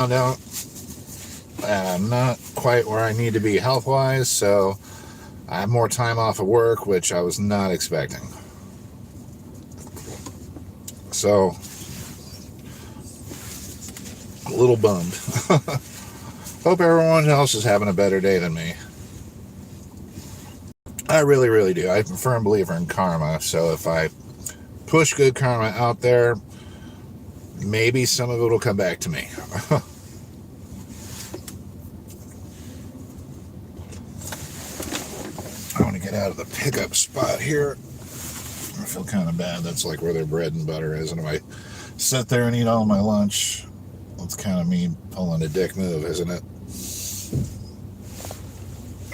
found out I'm not quite where I need to be health-wise, so I have more time off of work, which I was not expecting. So, a little bummed. Hope everyone else is having a better day than me. I really, really do. I'm a firm believer in karma, so if I push good karma out there, maybe some of it will come back to me. I want to get out of the pickup spot here. I feel kind of bad. That's like where their bread and butter is. And if I sit there and eat all my lunch, that's kind of me pulling a dick move, isn't it?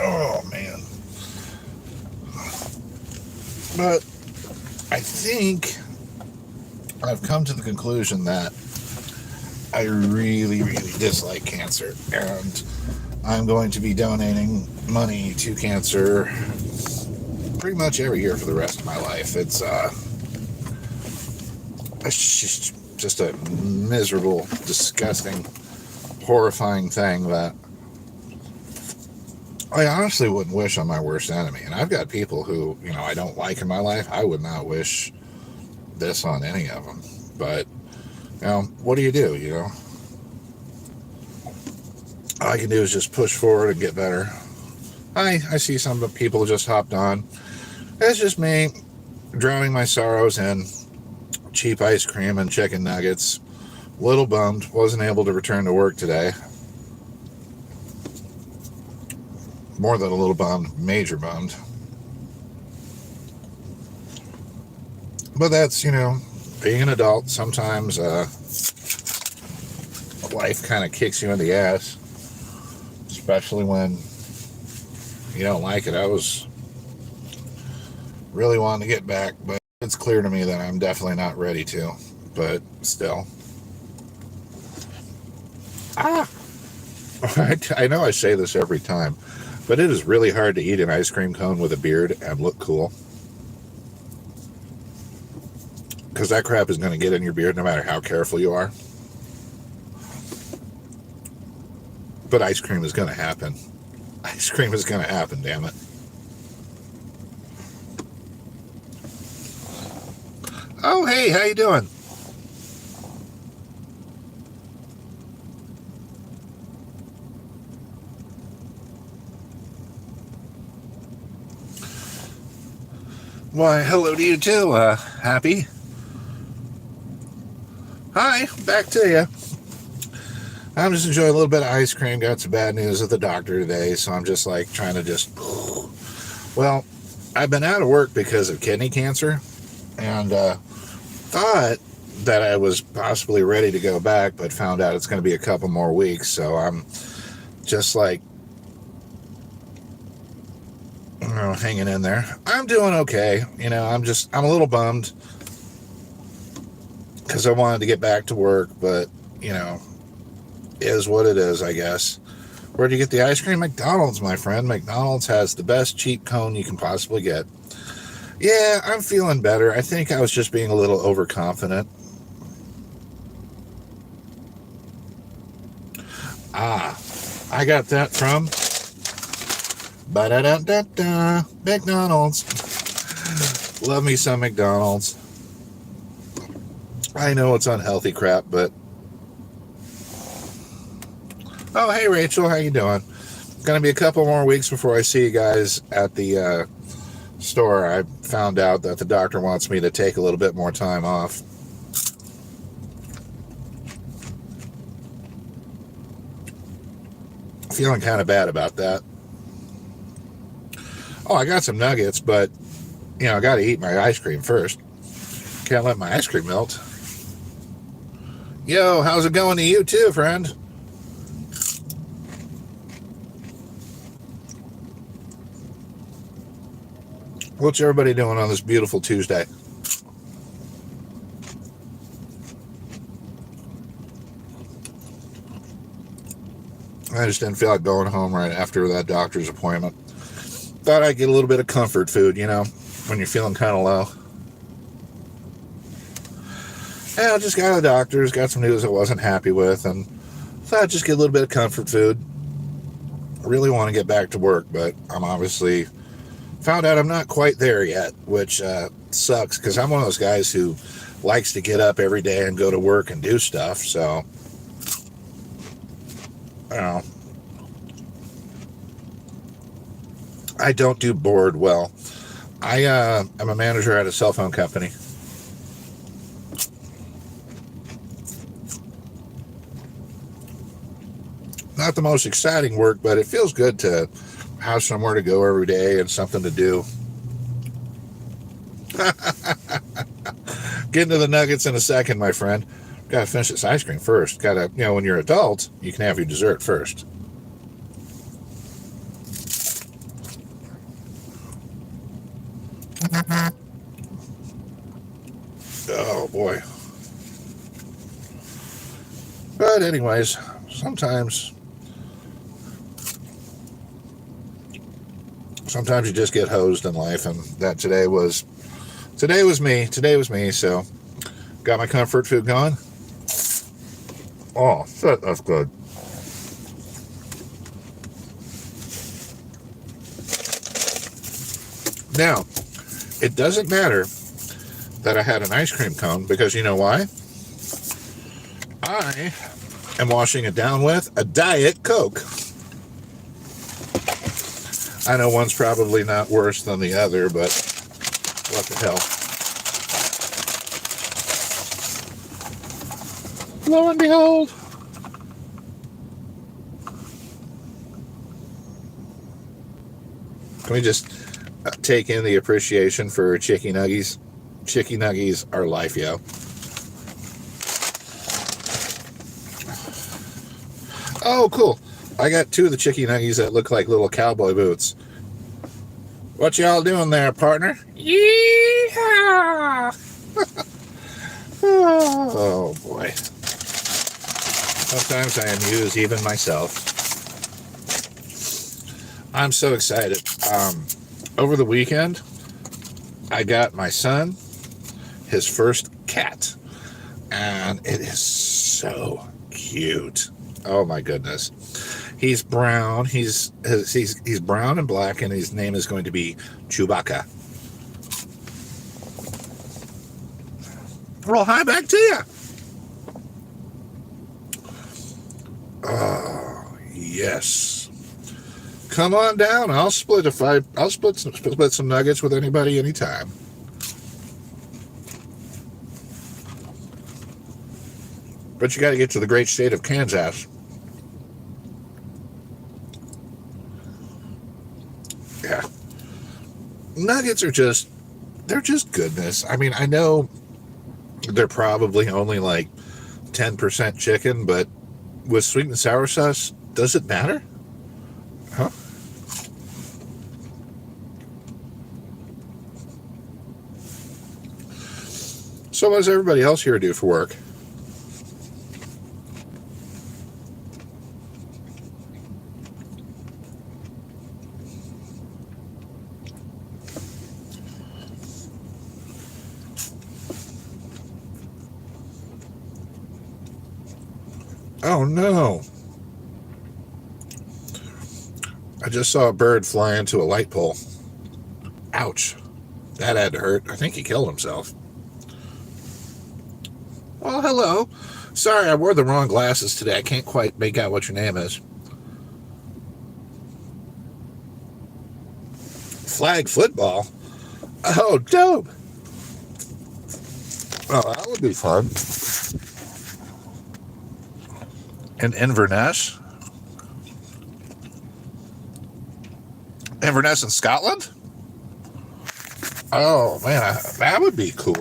Oh, man. But I think I've come to the conclusion that I really, really dislike cancer. And I'm going to be donating money to cancer pretty much every year for the rest of my life. It's just a miserable, disgusting, horrifying thing that I honestly wouldn't wish on my worst enemy. And I've got people who, I don't like in my life. I would not wish this on any of them. But, what do you do, All I can do is just push forward and get better. I see some people just hopped on. It's just me drowning my sorrows in cheap ice cream and chicken nuggets. Little bummed. Wasn't able to return to work today. More than a little bummed. Major bummed. But that's, being an adult. Sometimes life kind of kicks you in the ass. Especially when you don't like it. I was really wanting to get back, but it's clear to me that I'm definitely not ready to. But still. I know I say this every time, but it is really hard to eat an ice cream cone with a beard and look cool. Because that crap is going to get in your beard no matter how careful you are. But ice cream is going to happen. Ice cream is going to happen, damn it. Oh, hey, how you doing? Why, hello to you too, Happy. Hi, back to you. I'm just enjoying a little bit of ice cream. Got some bad news at the doctor today, so I'm just like trying to Well, I've been out of work because of kidney cancer, and thought that I was possibly ready to go back, but found out it's going to be a couple more weeks, so I'm just like, hanging in there. I'm doing okay. I'm a little bummed because I wanted to get back to work, but, is what it is, I guess. Where'd you get the ice cream? McDonald's, my friend. McDonald's has the best cheap cone you can possibly get. Yeah, I'm feeling better. I think I was just being a little overconfident. I got that from McDonald's. Love me some McDonald's. I know it's unhealthy crap, but oh, hey Rachel, how you doing? Gonna be a couple more weeks before I see you guys at the store. I found out that the doctor wants me to take a little bit more time off. Feeling kind of bad about that. Oh, I got some nuggets, but I got to eat my ice cream first. Can't let my ice cream melt. Yo, how's it going to you too, friend? What's everybody doing on this beautiful Tuesday? I just didn't feel like going home right after that doctor's appointment. Thought I'd get a little bit of comfort food, when you're feeling kind of low. Yeah, I just got to the doctor's, got some news I wasn't happy with, and So I just get a little bit of comfort food. I really want to get back to work, but I'm obviously found out I'm not quite there yet, which sucks because I'm one of those guys who likes to get up every day and go to work and do stuff. So, you know, I don't do bored well. I am a manager at a cell phone company. Not the most exciting work, but it feels good to have somewhere to go every day and something to do. Get into the nuggets in a second, my friend. Gotta finish this ice cream first. Gotta, when you're adult, you can have your dessert first. Oh boy. But anyways, sometimes you just get hosed in life, and that today was me. So got my comfort food going. Oh, that's good. Now, it doesn't matter that I had an ice cream cone, because you know why? I am washing it down with a Diet Coke. I know one's probably not worse than the other, but what the hell. Lo and behold. Can we just take in the appreciation for Chicky Nuggies? Chicky Nuggies are life, yo. Oh, cool. I got 2 of the Chicky Nuggies that look like little cowboy boots. What y'all doing there, partner? Yeehaw! Oh, boy. Sometimes I amuse even myself. I'm so excited. Over the weekend, I got my son his first cat, and it is so cute. Oh my goodness. He's brown. He's brown and black, and his name is going to be Chewbacca. Well, hi back to you. Oh yes. Come on down. I'll split some nuggets with anybody anytime. But you got to get to the great state of Kansas. Yeah. Nuggets are just goodness. I mean, I know they're probably only like 10% chicken, but with sweet and sour sauce, does it matter? Huh? So what does everybody else here do for work? Oh no. I just saw a bird fly into a light pole. Ouch. That had to hurt. I think he killed himself. Oh, hello. Sorry, I wore the wrong glasses today. I can't quite make out what your name is. Flag football? Oh, dope. Oh, that would be fun. In Inverness? Inverness in Scotland? Oh, man, that would be cool.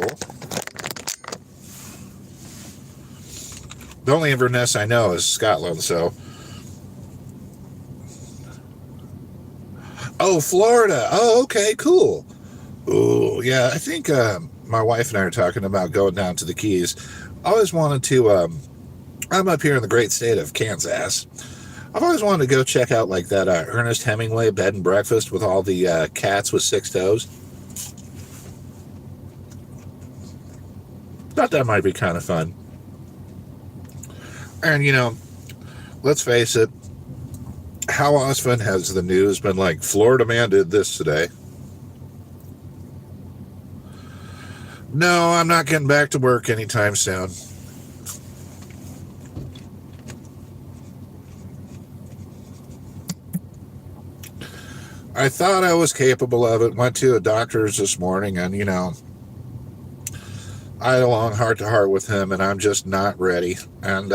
The only Inverness I know is Scotland, so. Oh, Florida. Oh, okay, cool. Ooh, yeah, I think my wife and I are talking about going down to the Keys. I always wanted to, I'm up here in the great state of Kansas. I've always wanted to go check out like that Ernest Hemingway bed and breakfast with all the cats with 6 toes. Thought that might be kind of fun. And, let's face it, how often has the news been like, Florida man did this today? No, I'm not getting back to work anytime soon. I thought I was capable of it. Went to a doctor's this morning, and, I had a long heart-to-heart with him, and I'm just not ready. And,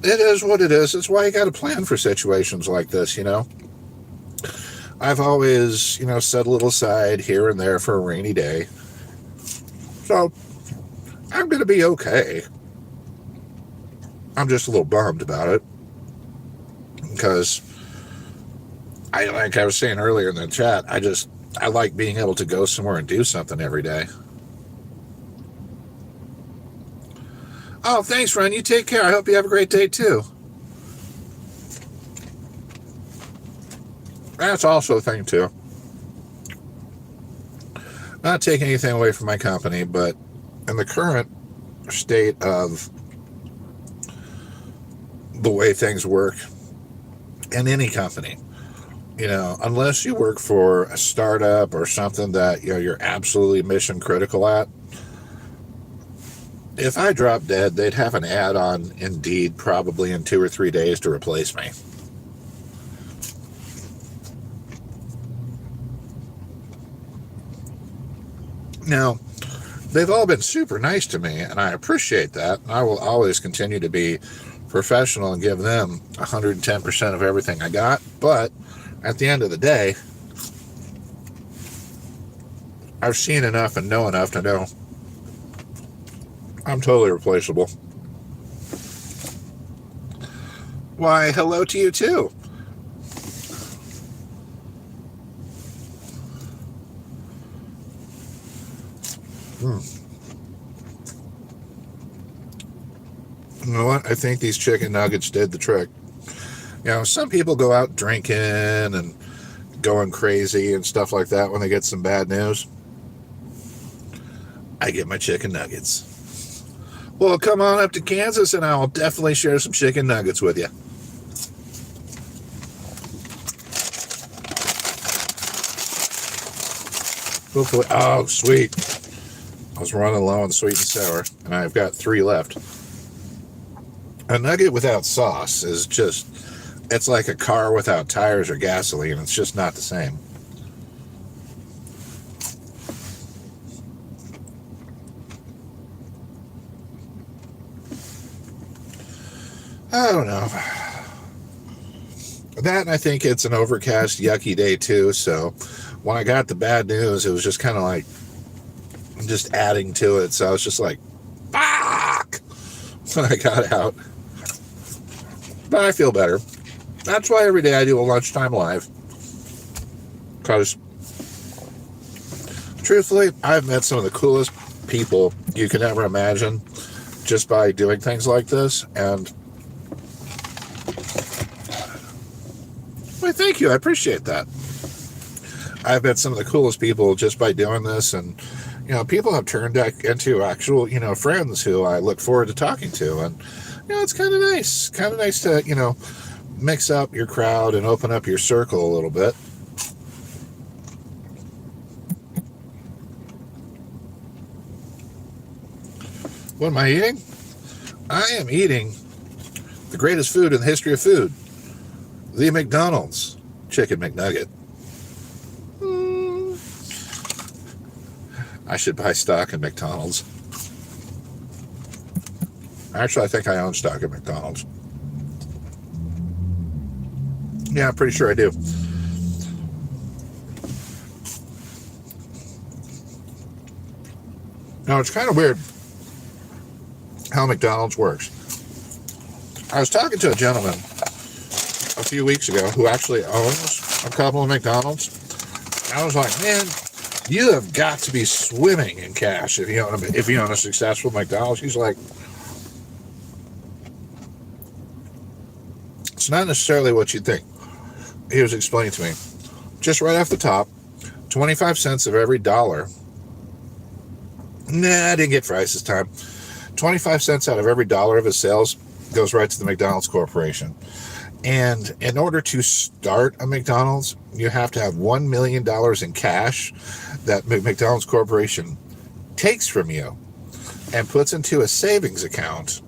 it is what it is. It's why you got to plan for situations like this, I've always, set a little aside here and there for a rainy day. So, I'm going to be okay. I'm just a little bummed about it. Because, like I was saying earlier in the chat, I like being able to go somewhere and do something every day. Oh, thanks, Ron. You take care. I hope you have a great day, too. That's also a thing, too. Not taking anything away from my company, but in the current state of the way things work in any company, unless you work for a startup or something that, you're absolutely mission critical at, if I drop dead, they'd have an ad on Indeed probably in 2 or 3 days to replace me. Now, they've all been super nice to me, and I appreciate that. I will always continue to be professional and give them 110% of everything I got. But at the end of the day, I've seen enough and know enough to know I'm totally replaceable. Why, hello to you too. You know what? I think these chicken nuggets did the trick. Some people go out drinking and going crazy and stuff like that when they get some bad news. I get my chicken nuggets. Well, come on up to Kansas and I will definitely share some chicken nuggets with you. Hopefully, oh, sweet. I was running low on sweet and sour, and I've got 3 left. A nugget without sauce is just, it's like a car without tires or gasoline. It's just not the same. I don't know. That, and I think it's an overcast, yucky day too. So when I got the bad news, it was just kind of like just adding to it. So I was just like, fuck, when I got out. But I feel better. That's why every day I do a lunchtime live. Because truthfully, I've met some of the coolest people you can ever imagine just by doing things like this. And well, thank you. I appreciate that. I've met some of the coolest people just by doing this. And, people have turned into actual, friends who I look forward to talking to. And, it's kind of nice. Kind of nice to, mix up your crowd and open up your circle a little bit. What am I eating? I am eating the greatest food in the history of food. The McDonald's Chicken McNugget. I should buy stock in McDonald's. Actually, I think I own stock in McDonald's. Yeah, I'm pretty sure I do. Now, it's kind of weird how McDonald's works. I was talking to a gentleman a few weeks ago who actually owns a couple of McDonald's. I was like, man, you have got to be swimming in cash if you own a successful McDonald's. He's like, it's not necessarily what you'd think. He was explaining to me, just right off the top, 25 cents of every dollar. Nah, I didn't get fries this time. 25 cents out of every dollar of his sales goes right to the McDonald's Corporation. And in order to start a McDonald's, you have to have $1 million in cash that McDonald's Corporation takes from you and puts into a savings account.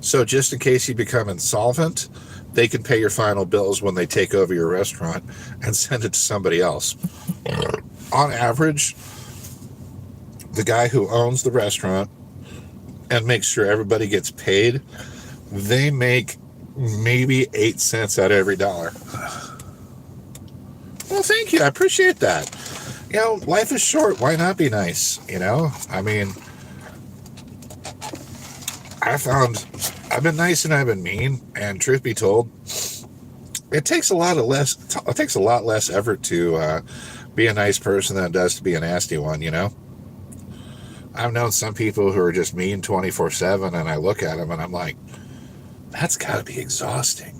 So just in case you become insolvent, they can pay your final bills when they take over your restaurant and send it to somebody else. On average, the guy who owns the restaurant and makes sure everybody gets paid, they make maybe 8 cents out of every dollar. Well, thank you. I appreciate that. You know, life is short. Why not be nice? You know, I mean, I've been nice and I've been mean, and truth be told, it takes a lot less effort to be a nice person than it does to be a nasty one, you know? I've known some people who are just mean 24/7, and I look at them and I'm like, that's got to be exhausting.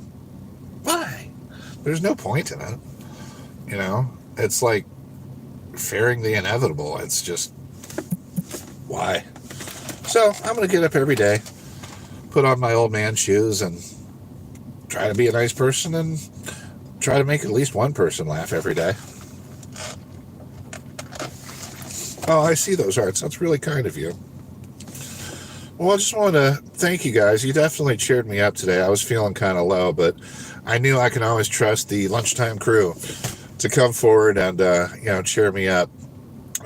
Why? There's no point in it. You know, it's like fearing the inevitable. It's just, why? So I'm going to get up every day, put on my old man shoes, and try to be a nice person and try to make at least one person laugh every day. Oh, I see those hearts. That's really kind of you. Well, I just want to thank you guys. You definitely cheered me up today. I was feeling kind of low, but I knew I can always trust the lunchtime crew to come forward and, cheer me up.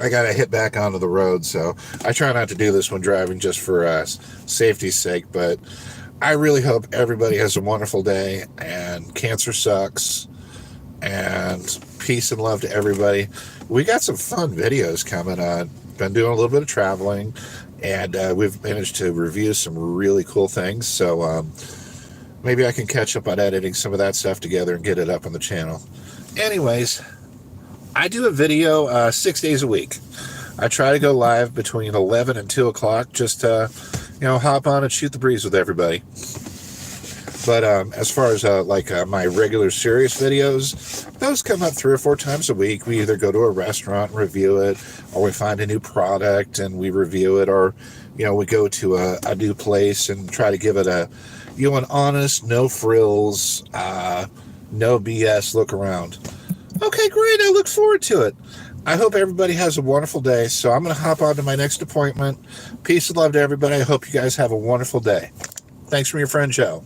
I got to hit back onto the road, so I try not to do this when driving just for safety's sake, but I really hope everybody has a wonderful day, and cancer sucks, and peace and love to everybody. We got some fun videos coming on. Been doing a little bit of traveling, and we've managed to review some really cool things, so maybe I can catch up on editing some of that stuff together and get it up on the channel. Anyways, I do a video 6 days a week. I try to go live between 11 and 2 o'clock just to, hop on and shoot the breeze with everybody. But as far as my regular serious videos, those come up 3 or 4 times a week. We either go to a restaurant and review it, or we find a new product and we review it, or we go to a new place and try to give it an honest, no frills, no BS look around. Okay, great. I look forward to it. I hope everybody has a wonderful day. So I'm going to hop on to my next appointment. Peace and love to everybody. I hope you guys have a wonderful day. Thanks from your friend Joe.